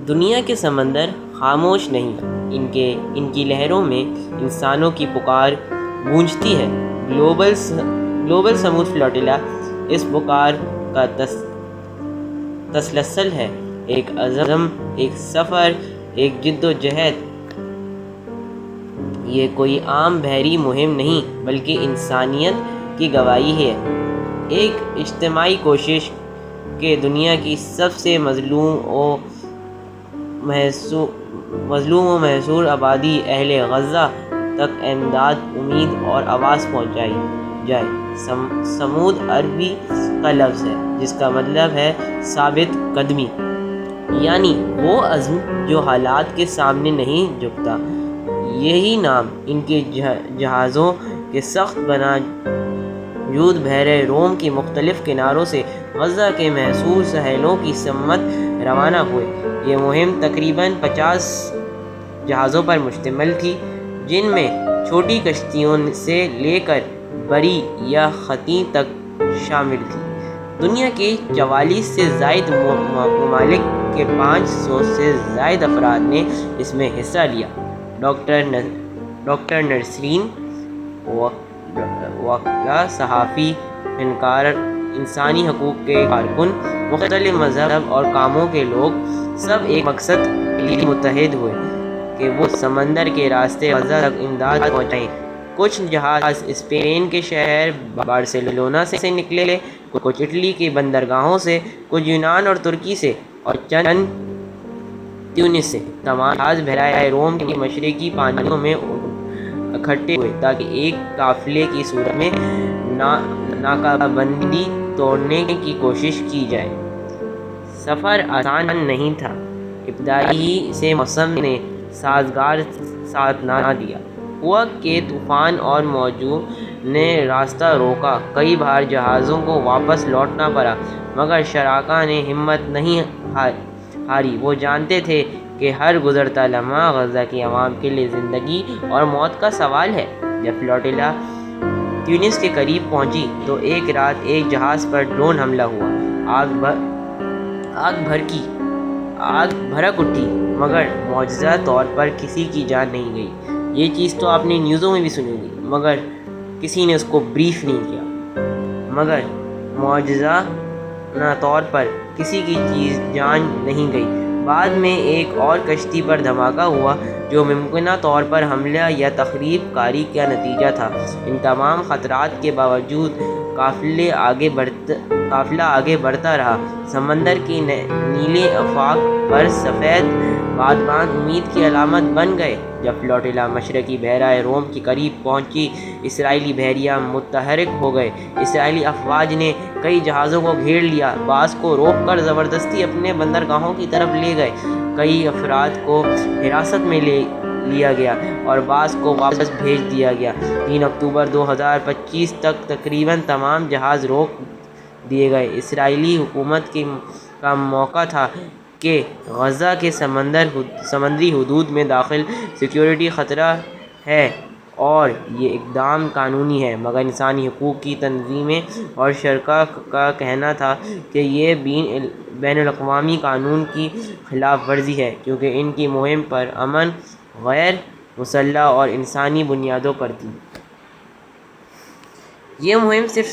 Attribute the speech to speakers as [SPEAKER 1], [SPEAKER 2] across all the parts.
[SPEAKER 1] دنیا کے سمندر خاموش نہیں، ان کی لہروں میں انسانوں کی پکار گونجتی ہے۔ گلوبل سمود فلوٹیلا اس پکار کا تسلسل ہے، ایک عزم، ایک سفر، ایک جد و جہد۔ یہ کوئی عام بحری مہم نہیں بلکہ انسانیت کی گواہی ہے، ایک اجتماعی کوشش کہ دنیا کی سب سے مظلوم و محصور آبادی اہل غزہ تک امداد، امید اور آواز پہنچائی جائے۔ سمود عربی کا لفظ ہے جس کا مطلب ہے ثابت قدمی، یعنی وہ عزم جو حالات کے سامنے نہیں جھکتا۔ یہی نام ان کے جہازوں کے سخت بناجود بحر روم کی مختلف کناروں سے غزہ کے محصور ساحلوں کی سمت روانہ ہوئے۔ یہ مہم تقریباً 50 جہازوں پر مشتمل تھی، جن میں چھوٹی کشتیوں سے لے کر بڑی یا خطی تک شامل تھی۔ دنیا کے 44 سے زائد ممالک کے 500 سے زائد افراد نے اس میں حصہ لیا۔ ڈاکٹر نسرین، وکلا، صحافی، فنکار، انسانی حقوق کے کارکن، مختلف مذہب اور کاموں کے لوگ سب ایک مقصد کے لیے متحد ہوئے کہ وہ سمندر کے راستے غزہ تک امداد پہنچائیں۔ کچھ جہاز اسپین کے شہر بارسلونا سے نکلے، کچھ اٹلی کی بندرگاہوں سے، کچھ یونان اور ترکی سے، اور چند تیونس سے۔ تمام جہاز بحیرہ روم کے مشرقی پانیوں میں اکٹھے ہوئے تاکہ ایک قافلے کی صورت میں ناکہ بندی توڑنے کی کوشش کی جائے۔ سفر آسان نہیں تھا، ابتدائی سے موسم نے سازگار ساتھ نہ دیا۔ ہوا کہ طوفان اور موجوں نے راستہ روکا، کئی بار جہازوں کو واپس لوٹنا پڑا، مگر شراکا نے ہمت نہیں ہاری۔ وہ جانتے تھے کہ ہر گزرتا لمحہ غزہ کی عوام کے لیے زندگی اور موت کا سوال ہے۔ جب فلوٹیلا تیونس کے قریب پہنچی تو ایک رات ایک جہاز پر ڈرون حملہ ہوا۔ آگ بھڑک اٹھی، مگر معجزہ طور پر کسی کی جان نہیں گئی۔ یہ چیز تو آپ نے نیوزوں میں بھی سنی ہوگی، مگر کسی نے اس کو بریف نہیں کیا۔ مگر معجزانہ طور پر کسی کی جان نہیں گئی۔ بعد میں ایک اور کشتی پر دھماکہ ہوا جو ممکنہ طور پر حملہ یا تخریب کاری کا نتیجہ تھا۔ ان تمام خطرات کے باوجود قافلہ آگے بڑھتا رہا۔ سمندر کے نیلے آفاق پر سفید بادبان امید کی علامت بن گئے۔ جب فلوٹیلا مشرقی بحیرہ روم کے قریب پہنچی، اسرائیلی بحریہ متحرک ہو گئے۔ اسرائیلی افواج نے کئی جہازوں کو گھیر لیا، بعض کو روک کر زبردستی اپنے بندرگاہوں کی طرف لے گئے، کئی افراد کو حراست میں لیا گیا اور بعض کو واپس بھیج دیا گیا۔ 3 اکتوبر 2025 تک تقریباً تمام جہاز روک دیے گئے۔ اسرائیلی حکومت کا موقع تھا کہ غزہ کے سمندری حدود میں داخل سیکیورٹی خطرہ ہے اور یہ اقدام قانونی ہے، مگر انسانی حقوق کی تنظیمیں اور شرکاء کا کہنا تھا کہ یہ بین الاقوامی قانون کی خلاف ورزی ہے، کیونکہ ان کی مہم پر امن، غیر مسلح اور انسانی بنیادوں پر تھی۔ یہ مہم صرف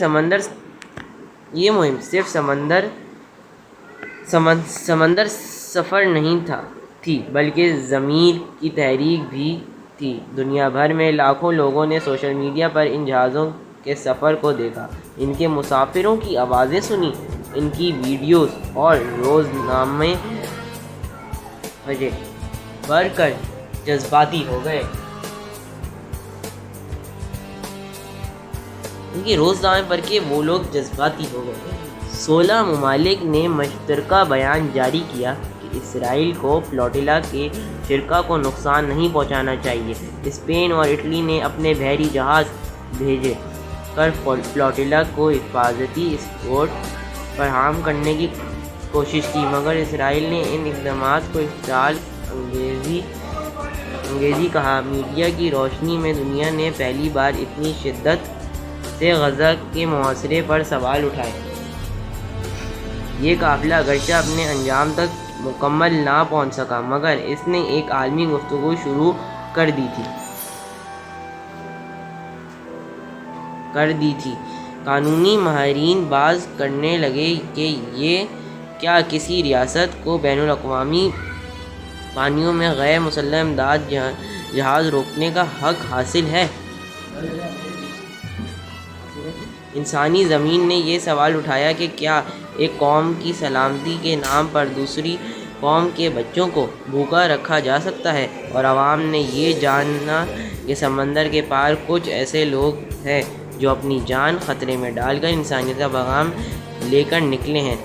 [SPEAKER 1] سمندر سفر نہیں تھی بلکہ ضمیر کی تحریک بھی تھی۔ دنیا بھر میں لاکھوں لوگوں نے سوشل میڈیا پر ان جہازوں کے سفر کو دیکھا، ان کے مسافروں کی آوازیں سنی، ان کی ویڈیوز اور روزنامے پڑھ کر جذباتی ہو گئے۔ 16 ممالک نے مشترکہ بیان جاری کیا کہ اسرائیل کو فلوٹیلا کے شرکاء کو نقصان نہیں پہنچانا چاہیے۔ اسپین اور اٹلی نے اپنے بحری جہاز بھیج کر فلوٹیلا کو حفاظتی اسکورٹ فراہم کرنے کی کوشش کی، مگر اسرائیل نے ان اقدامات کو اشتعال انگیزی کہا۔ میڈیا کی روشنی میں دنیا نے پہلی بار اتنی شدت سے غزہ کے محاصرے پر سوال اٹھائے۔ یہ قافلہ اگرچہ اپنے انجام تک مکمل نہ پہنچ سکا، مگر اس نے ایک عالمی گفتگو شروع کر دی تھی۔ قانونی ماہرین باز کرنے لگے کہ یہ کیا کسی ریاست کو بین الاقوامی پانیوں میں غیر مسلح امداد جہاز روکنے کا حق حاصل ہے؟ انسانی زمین نے یہ سوال اٹھایا کہ کیا ایک قوم کی سلامتی کے نام پر دوسری قوم کے بچوں کو بھوکا رکھا جا سکتا ہے؟ اور عوام نے یہ جانا کہ سمندر کے پار کچھ ایسے لوگ ہیں جو اپنی جان خطرے میں ڈال کر انسانیت کا پیغام لے کر نکلے ہیں۔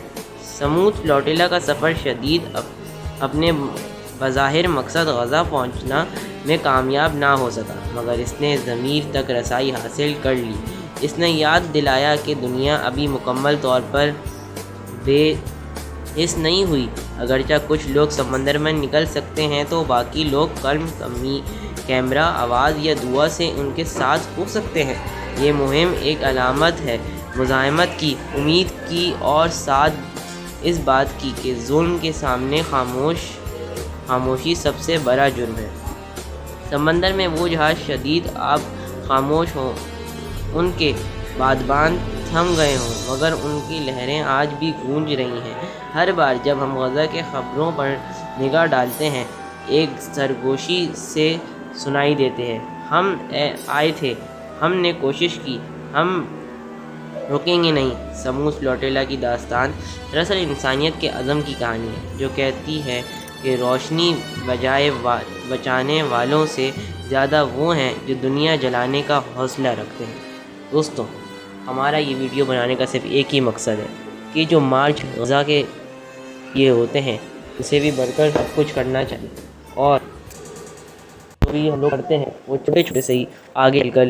[SPEAKER 1] سمود فلوٹیلا کا سفر شدید اپنے بظاہر مقصد غزہ پہنچنا میں کامیاب نہ ہو سکا، مگر اس نے ضمیر تک رسائی حاصل کر لی۔ اس نے یاد دلایا کہ دنیا ابھی مکمل طور پر بے حس نہیں ہوئی۔ اگرچہ کچھ لوگ سمندر میں نکل سکتے ہیں تو باقی لوگ قلم، کیمرہ، آواز یا دعا سے ان کے ساتھ ہو سکتے ہیں۔ یہ مہم ایک علامت ہے مزاحمت کی، امید کی اور ساتھ اس بات کی کہ ظلم کے سامنے خاموشی سب سے بڑا جرم ہے۔ سمندر میں وہ جہاز شدید آب خاموش ہوں، ان کے بادبان تھم گئے ہوں، مگر ان کی لہریں آج بھی گونج رہی ہیں۔ ہر بار جب ہم غزہ کے خبروں پر نگاہ ڈالتے ہیں، ایک سرگوشی سے سنائی دیتے ہیں: ہم آئے تھے، ہم نے کوشش کی، ہم رکیں گے نہیں۔ سمود فلوٹیلا کی داستان دراصل انسانیت کے عزم کی کہانی ہے، جو کہتی ہے کہ روشنی بچانے والوں سے زیادہ وہ ہیں جو دنیا جلانے کا حوصلہ رکھتے ہیں۔ دوستوں، ہمارا یہ ویڈیو بنانے کا صرف ایک ہی مقصد ہے کہ جو مارچ غزہ کے یہ ہوتے ہیں، اسے بھی بڑھ کر سب کچھ کرنا چاہیے، اور جو بھی ہم لوگ کرتے ہیں وہ چھوٹے چھوٹے سے ہی آگے چل کر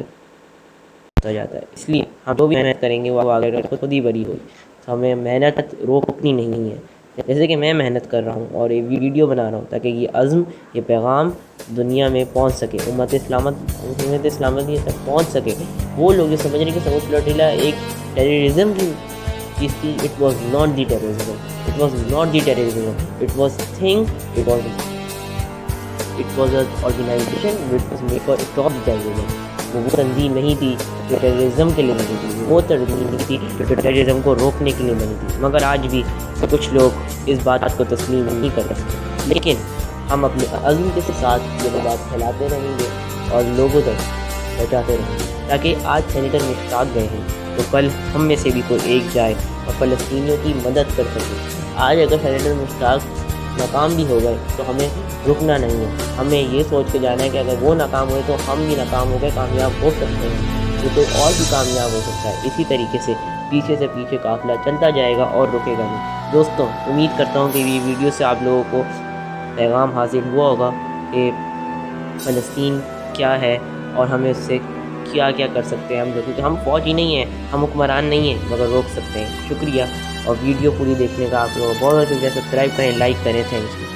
[SPEAKER 1] ہوتا جاتا ہے۔ اس لیے ہم جو بھی محنت کریں گے وہ آگے کر خود ہی بڑی ہوگی۔ ہمیں محنت روکنی نہیں ہے، جیسے کہ میں محنت کر رہا ہوں اور یہ ویڈیو بنا رہا ہوں تاکہ یہ عزم، یہ پیغام دنیا میں پہنچ سکے، امت اسلامت یہ تک پہنچ سکے۔ وہ لوگ جو سمجھ رہے کہ سمود فلوٹیلا ایک ٹیررزم کی چیز تھی، it was not the terrorism, it was not the terrorism, it was an organisation which was made for stop the terrorism۔ وہ تنظیم نہیں تھی جو ٹیررزم کے لیے بنی تھی، وہ تنظیم تھی جو ٹیررزم کو روکنے کے لیے بنی تھی۔ مگر آج بھی کچھ لوگ اس بات کو تسلیم نہیں کر سکتے، لیکن ہم اپنے عزم کے ساتھ یہ بات پھیلاتے رہیں گے اور لوگوں تک پہنچاتے رہیں گے، تاکہ آج سینیٹر مشتاق گئے ہیں تو کل ہم میں سے بھی کوئی ایک جائے اور فلسطینیوں کی مدد کر سکے۔ آج اگر سینیٹر مشتاق ناکام بھی ہو گئے تو ہمیں رکنا نہیں ہے، ہمیں یہ سوچ کے جانا ہے کہ اگر وہ ناکام ہوئے تو ہم بھی ناکام ہو گئے کامیاب ہو سکتے ہیں، تو کوئی اور بھی کامیاب ہو سکتا ہے۔ اسی طریقے سے پیچھے قافلہ چلتا جائے گا اور رکے گا نہیں۔ دوستوں، امید کرتا ہوں کہ یہ ویڈیو سے آپ لوگوں کو پیغام حاصل ہوا ہوگا کہ فلسطین کیا ہے اور ہمیں اس سے کیا کر سکتے ہیں ہم لوگ، کیونکہ ہم فوج ہی نہیں ہیں، ہم حکمران نہیں ہیں، مگر روک سکتے ہیں۔ شکریہ، اور ویڈیو پوری دیکھنے کا آپ لوگوں کو بہت شکریہ۔ سبسکرائب کریں، لائک کریں، تھینک یو۔